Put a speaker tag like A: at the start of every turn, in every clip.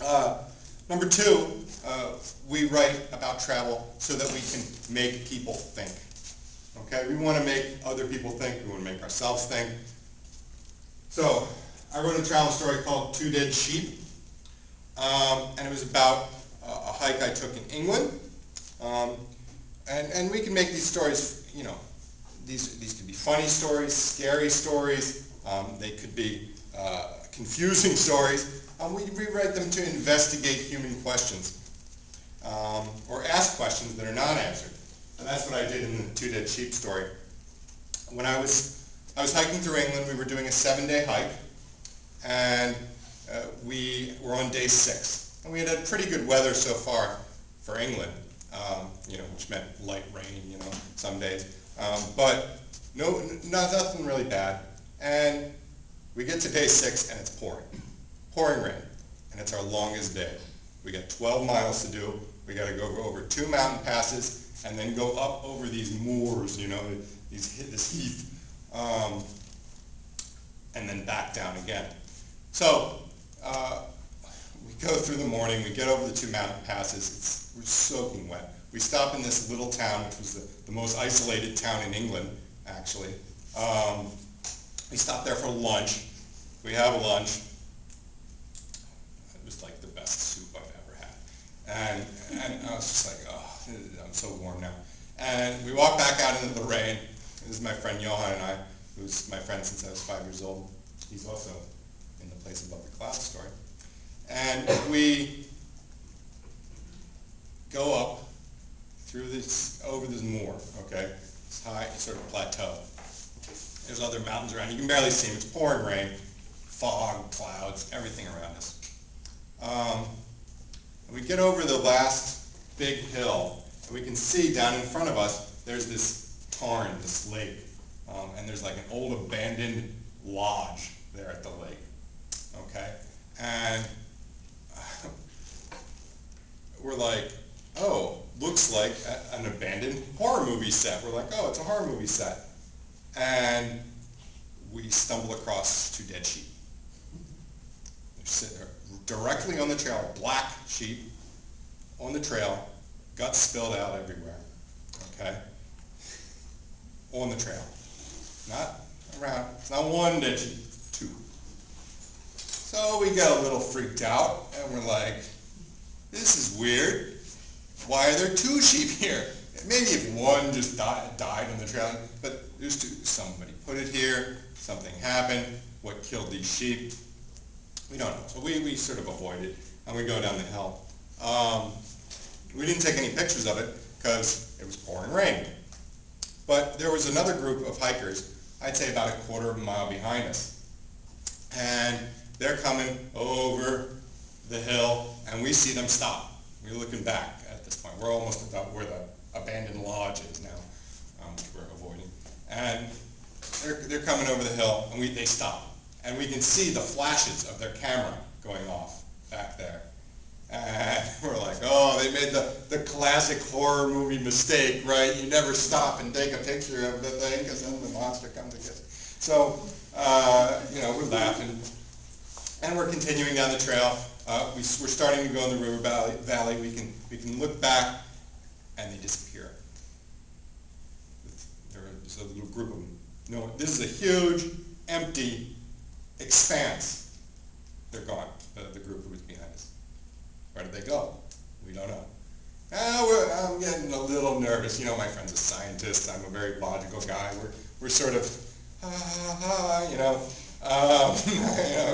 A: Uh, Number two, we write about travel so that we can make people think. Okay, we want to make other people think. We want to make ourselves think. So I wrote a travel story called Two Dead Sheep, and it was about a hike I took in England. Um, and we can make these stories, these could be funny stories, scary stories. They could be confusing stories. We rewrite them to investigate human questions, or ask questions that are not answered. And that's what I did in the Two Dead Sheep story. When I was hiking through England. We were doing a 7-day hike, and we were on day 6. And we had had pretty good weather so far for England, which meant light rain, some days. But nothing really bad. And we get to day 6 and it's pouring rain, and it's our longest day. We got 12 miles to do. We got to go over 2 mountain passes and then go up over these moors, this heath, and then back down again. So we go through the morning. We get over the 2 mountain passes. We're soaking wet. We stop in this little town, which was the most isolated town in England, actually. We stop there for lunch. We have lunch. It was like the best soup I've ever had. And I was just like, oh, I'm so warm now. And we walk back out into the rain. This is my friend Johan and I, who's my friend since I was 5 years old. He's also in the Place Above the Clouds story. And we go up over this moor, okay? This high sort of plateau. There's other mountains around. You can barely see them. It's pouring rain, fog, clouds, everything around us. We get over the last big hill, and we can see down in front of us, there's this tarn, this lake. And there's like an old abandoned lodge there at the lake, okay? And we're like, oh, looks like an abandoned horror movie set. We're like, oh, it's a horror movie set. And we stumble across 2 dead sheep. They're sitting there directly on the trail, black sheep on the trail, guts spilled out everywhere, okay? On the trail. Not around, it's not 1 dead sheep, 2. So we get a little freaked out, and we're like, this is weird. Why are there 2 sheep here? Maybe if one just died on the trail, but there's 2. Somebody put it here, something happened, what killed these sheep? We don't know. So we sort of avoid it, and we go down the hill. We didn't take any pictures of it because it was pouring rain. But there was another group of hikers, I'd say about a quarter of a mile behind us. And they're coming over the hill, and we see them stop. We're looking back at this point. We're almost about where the abandoned lodge is now, which we're avoiding. And they're coming over the hill, and they stop. And we can see the flashes of their camera going off back there. And we're like, oh, they made the classic horror movie mistake, right? You never stop and take a picture of the thing, because then the monster comes and gets it. So, we're laughing. And we're continuing down the trail. We're starting to go in the river valley. We can look back, and they disappear. There's a little group of them. No, this is a huge, empty expanse. They're gone, the group who was behind us. Where did they go? We don't know. I'm getting a little nervous. My friend's a scientist. I'm a very logical guy. We're sort of,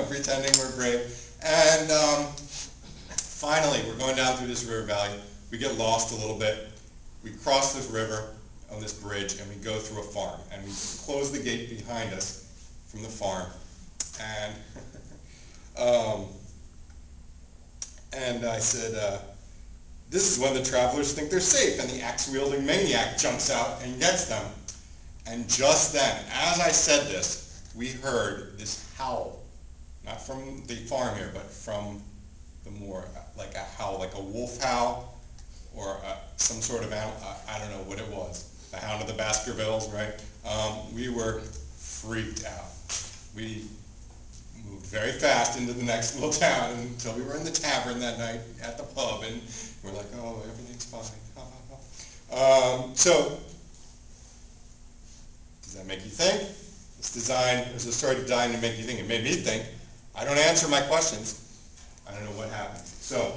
A: pretending we're brave. And finally, we're going down through this river valley. We get lost a little bit. We cross this river on this bridge, and we go through a farm. And we close the gate behind us from the farm. And and I said, this is when the travelers think they're safe, and the axe-wielding maniac jumps out and gets them. And just then, as I said this, we heard this howl. Not from the farm here, but from the moor, like a howl, like a wolf howl, or some sort of animal. I don't know what it was. The Hound of the Baskervilles, right? We were freaked out. moved very fast into the next little town until we were in the tavern that night at the pub, and we're like, oh, everything's fine. Ha, ha, ha. So, does that make you think? Is the story designed to make you think? It made me think. I don't answer my questions. I don't know what happens. So,